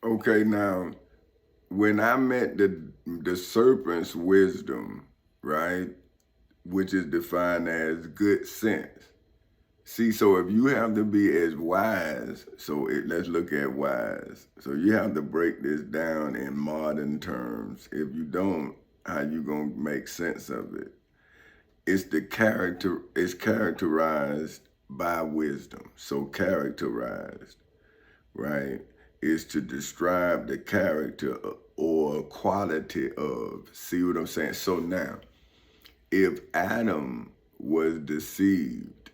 Okay, now when I met the serpent's wisdom, right, which is defined as good sense. See, so if you have to be as wise, let's look at wise. So you have to break this down in modern terms. If you don't, how you gonna make sense of it? It's characterized by wisdom. So characterized, right, is to describe the character or quality of. See what I'm saying? So now, if Adam was deceived,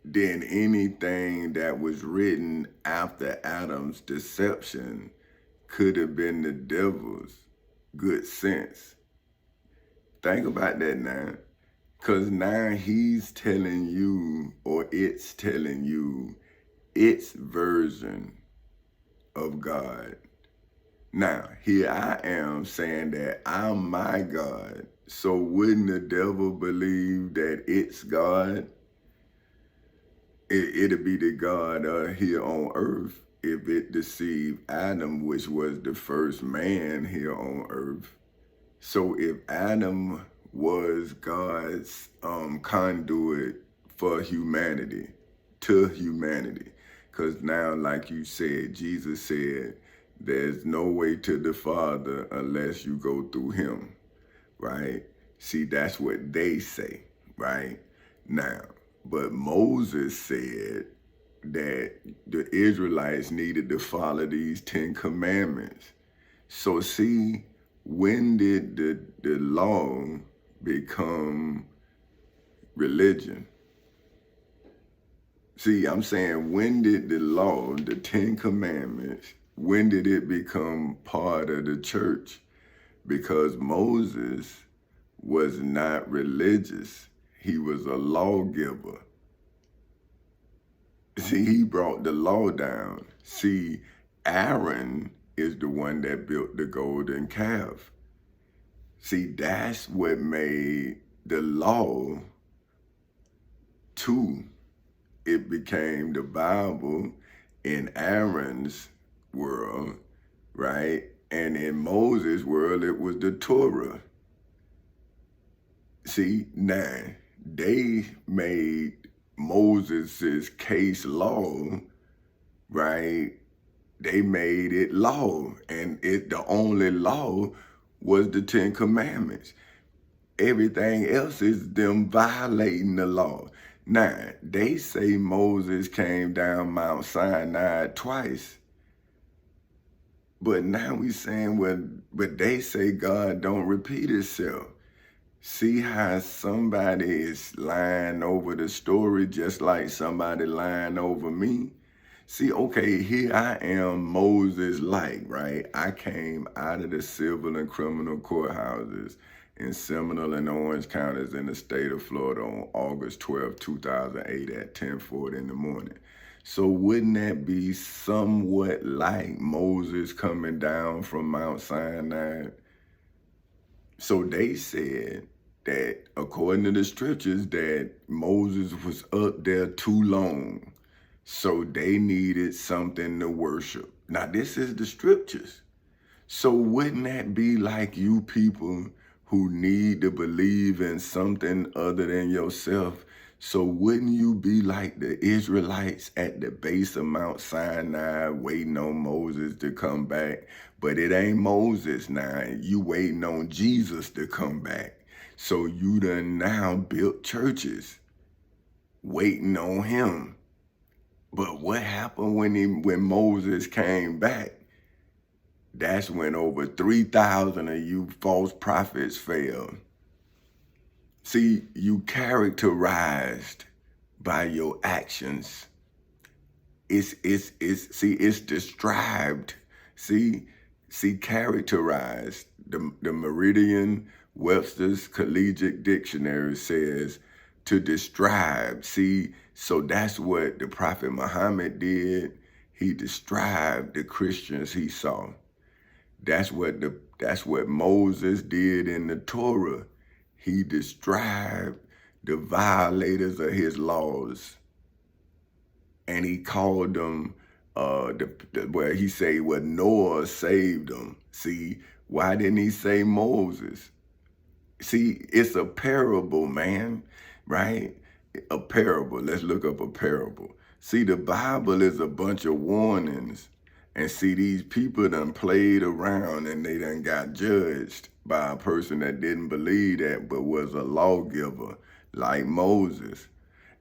then anything that was written after Adam's deception could have been the devil's good sense. Think about that now. Because now he's telling you, or it's telling you, its version of God. Now, here I am saying that I'm my God. So wouldn't the devil believe that it's God? It'll be the God here on earth if it deceived Adam, which was the first man here on earth. So if Adam was God's conduit for humanity, to humanity, because now, like you said, Jesus said, there's no way to the Father unless you go through him, right? See, that's what they say, right? Now, but Moses said that the Israelites needed to follow these 10 commandments. So see, when did the law become religion? See, I'm saying, when did the law, the 10 commandments, when did it become part of the church? Because Moses was not religious. He was a lawgiver. See, he brought the law down. See, Aaron is the one that built the golden calf. See, that's what made the law to it became the Bible in Aaron's world, right? And in Moses' world, it was the Torah. See, now they made Moses's case law, right? They made it law, and the only law was the 10 commandments. Everything else is them violating the law. Now, they say Moses came down Mount Sinai twice. But now we saying, well, but they say God don't repeat itself. See how somebody is lying over the story just like somebody lying over me? See, okay, here I am, Moses like, right? I came out of the civil and criminal courthouses in Seminole and Orange counties in the state of Florida on August 12, 2008 at 10:40 in the morning. So wouldn't that be somewhat like Moses coming down from Mount Sinai? So they said that according to the scriptures that Moses was up there too long. So they needed something to worship. Now this is the scriptures. So wouldn't that be like you people who need to believe in something other than yourself? So wouldn't you be like the Israelites at the base of Mount Sinai waiting on Moses to come back? But it ain't Moses now. You waiting on Jesus to come back. So you done now built churches waiting on him. But what happened when Moses came back? That's when over 3,000 of you false prophets fell. See, you characterized by your actions. It's described. See, characterized. The Meridian Webster's Collegiate Dictionary says to describe. See, so that's what the Prophet Muhammad did. He described the Christians he saw. That's what Moses did in the Torah. He described the violators of his laws, and he called them where he say, well, Noah saved them. See, why didn't he say Moses? See, it's a parable, man, right? A parable. Let's look up a parable. See, the Bible is a bunch of warnings. And see, these people done played around and they done got judged by a person that didn't believe that but was a lawgiver like Moses.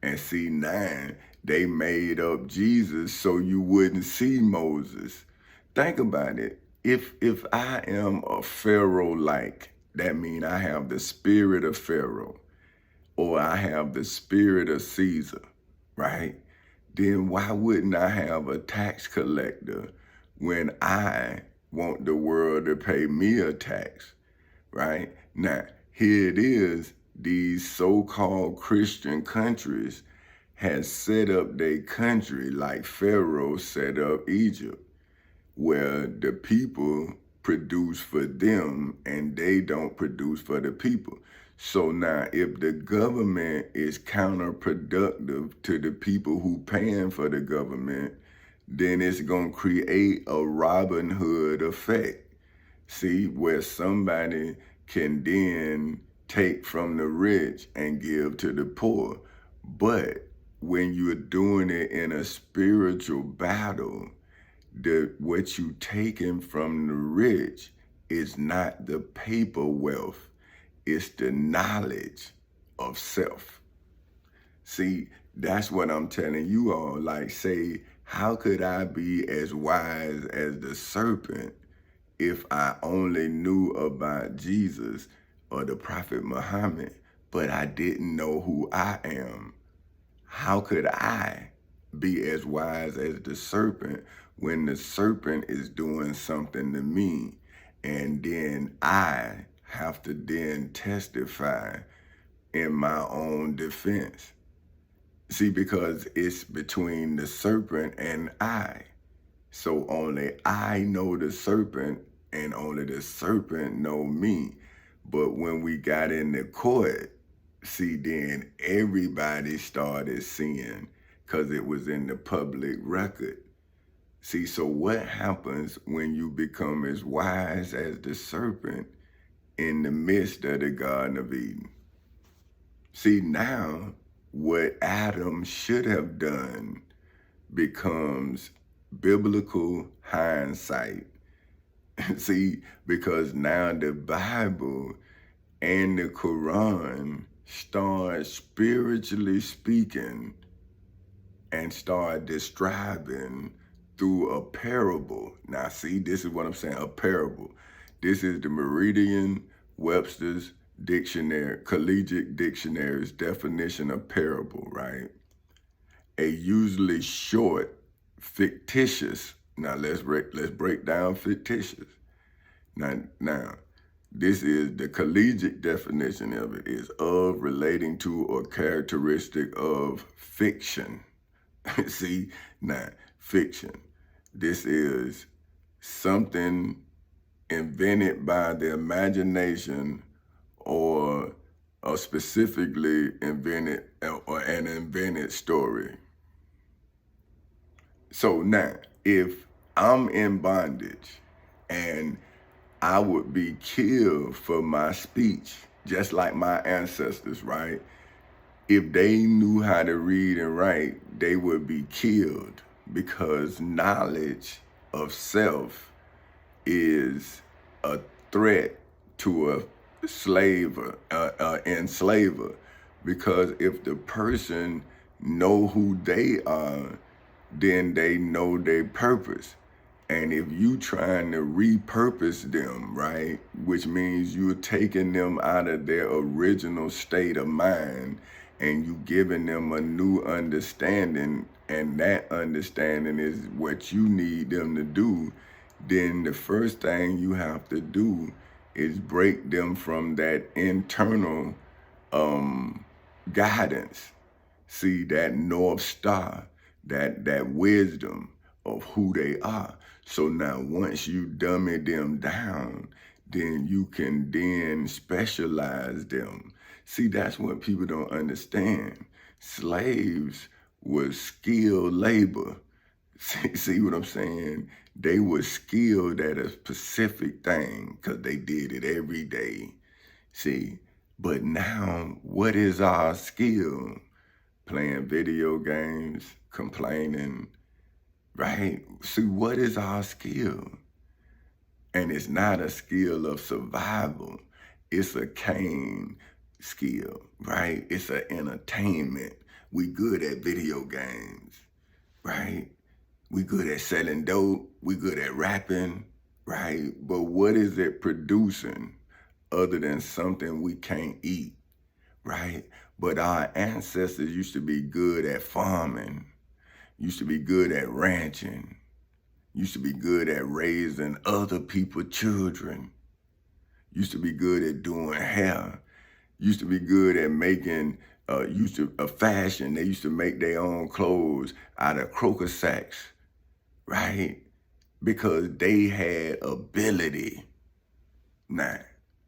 And see, now they made up Jesus so you wouldn't see Moses. Think about it. If I am a Pharaoh-like, that means I have the spirit of Pharaoh or I have the spirit of Caesar, right? Then why wouldn't I have a tax collector when I want the world to pay me a tax, right? Now, here it is, these so-called Christian countries has set up their country like Pharaoh set up Egypt, where the people produce for them and they don't produce for the people. So now if the government is counterproductive to the people who paying for the government, then it's going to create a Robin Hood effect. See, where somebody can then take from the rich and give to the poor. But when you're doing it in a spiritual battle, what you taking from the rich is not the paper wealth, it's the knowledge of self. See, that's what I'm telling you all. Like, say, how could I be as wise as the serpent if I only knew about Jesus or the Prophet Muhammad, but I didn't know who I am? How could I be as wise as the serpent when the serpent is doing something to me and then I have to then testify in my own defense? See, because it's between the serpent and I. So only I know the serpent and only the serpent know me. But when we got in the court, see, then everybody started seeing because it was in the public record. See, so what happens when you become as wise as the serpent in the midst of the Garden of Eden? See, now what Adam should have done becomes biblical hindsight. See, because now the Bible and the Quran start spiritually speaking and start describing through a parable. Now, see, this is what I'm saying, a parable. This is the Merriam-Webster's dictionary, collegiate dictionary's definition of parable, right? A usually short, fictitious. Now let's break down fictitious. Now, this is the collegiate definition of it is of, relating to, or characteristic of fiction. See, now fiction. This is something invented by the imagination or a specifically invented or an invented story. So now, if I'm in bondage and I would be killed for my speech, just like my ancestors, right? If they knew how to read and write, they would be killed because knowledge of self is a threat to a enslaver. Because if the person know who they are, then they know their purpose. And if you trying to repurpose them, right, which means you're taking them out of their original state of mind and you giving them a new understanding, and that understanding is what you need them to do, then the first thing you have to do is break them from that internal guidance. See, that North Star, that wisdom of who they are. So now once you dummy them down, then you can then specialize them. See, that's what people don't understand. Slaves was skilled labor. See what I'm saying? They were skilled at a specific thing because they did it every day. See, but now what is our skill? Playing video games, complaining, right? See, what is our skill? And it's not a skill of survival. It's a Cain skill, right? It's an entertainment. We good at video games, right? We good at selling dope. We good at rapping, right? But what is it producing other than something we can't eat, right? But our ancestors used to be good at farming, used to be good at ranching, used to be good at raising other people's children, used to be good at doing hair, used to be good at making, a fashion. They used to make their own clothes out of croquet sacks, right? Because they had ability. Now,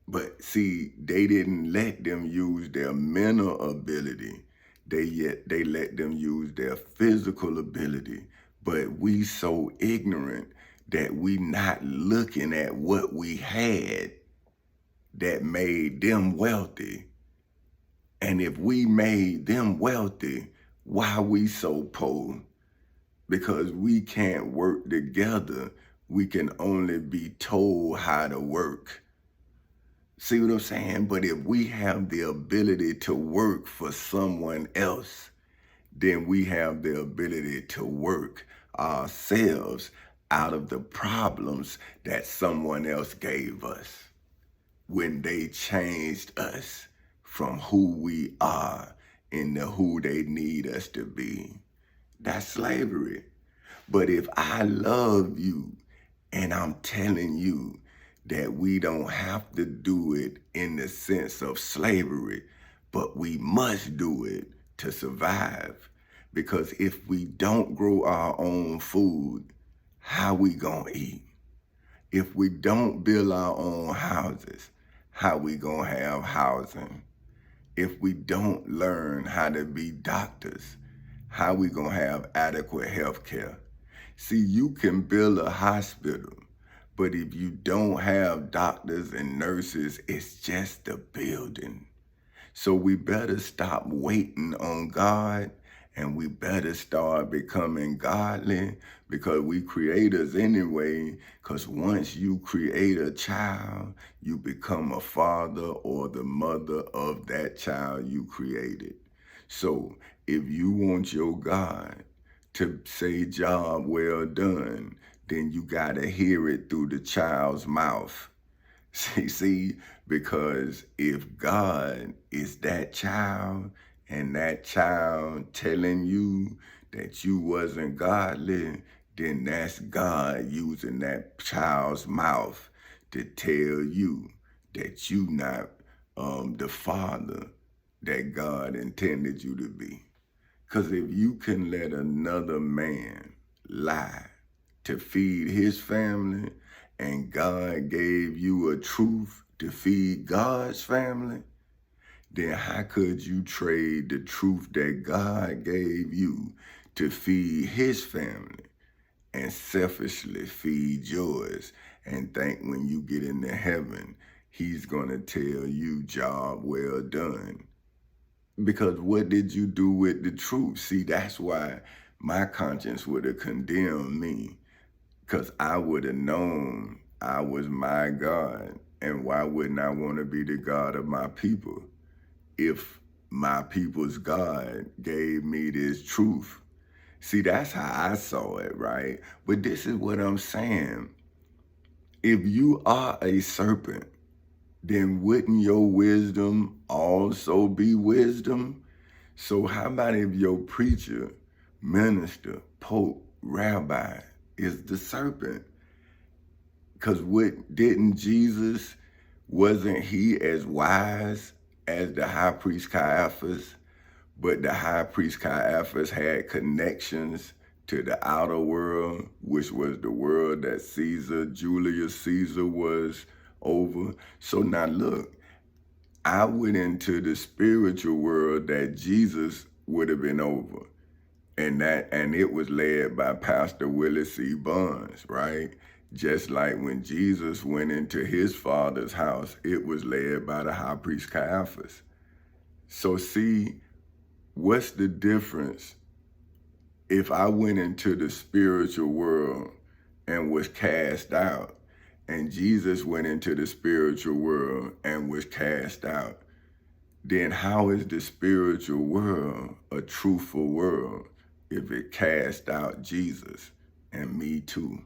but see, they didn't let them use their mental ability. They let them use their physical ability. But we so ignorant that we not looking at what we had that made them wealthy. And if we made them wealthy, why we so poor? Because we can't work together. We can only be told how to work. See what I'm saying? But if we have the ability to work for someone else, then we have the ability to work ourselves out of the problems that someone else gave us when they changed us from who we are into who they need us to be. That's slavery. But if I love you and I'm telling you that we don't have to do it in the sense of slavery, but we must do it to survive. Because if we don't grow our own food, how we gonna eat? If we don't build our own houses, how we gonna have housing? If we don't learn how to be doctors, how we gonna have adequate health care? See, you can build a hospital, but if you don't have doctors and nurses, it's just a building. So we better stop waiting on God, and we better start becoming godly, because we creators anyway. Because once you create a child, you become a father or the mother of that child you created. So if you want your God to say job well done, then you gotta hear it through the child's mouth. See, because if God is that child and that child telling you that you wasn't godly, then that's God using that child's mouth to tell you that you not the father that God intended you to be. Because if you can let another man lie to feed his family, and God gave you a truth to feed God's family, then how could you trade the truth that God gave you to feed his family and selfishly feed yours and think when you get into heaven, he's going to tell you, job well done? Because what did you do with the truth? See, that's why my conscience would have condemned me, because I would have known I was my God. And why wouldn't I want to be the God of my people if my people's God gave me this truth? See, that's how I saw it, right? But this is what I'm saying. If you are a serpent, then wouldn't your wisdom also be wisdom? So how about if your preacher, minister, pope, rabbi is the serpent? Because didn't Jesus, wasn't he as wise as the high priest Caiaphas? But the high priest Caiaphas had connections to the outer world, which was the world that Julius Caesar was over. So now look, I went into the spiritual world that Jesus would have been over. And it was led by Pastor Willie C. Buns, right? Just like when Jesus went into his father's house, it was led by the high priest Caiaphas. So see, what's the difference if I went into the spiritual world and was cast out, and Jesus went into the spiritual world and was cast out? Then how is the spiritual world a truthful world if it cast out Jesus and me too?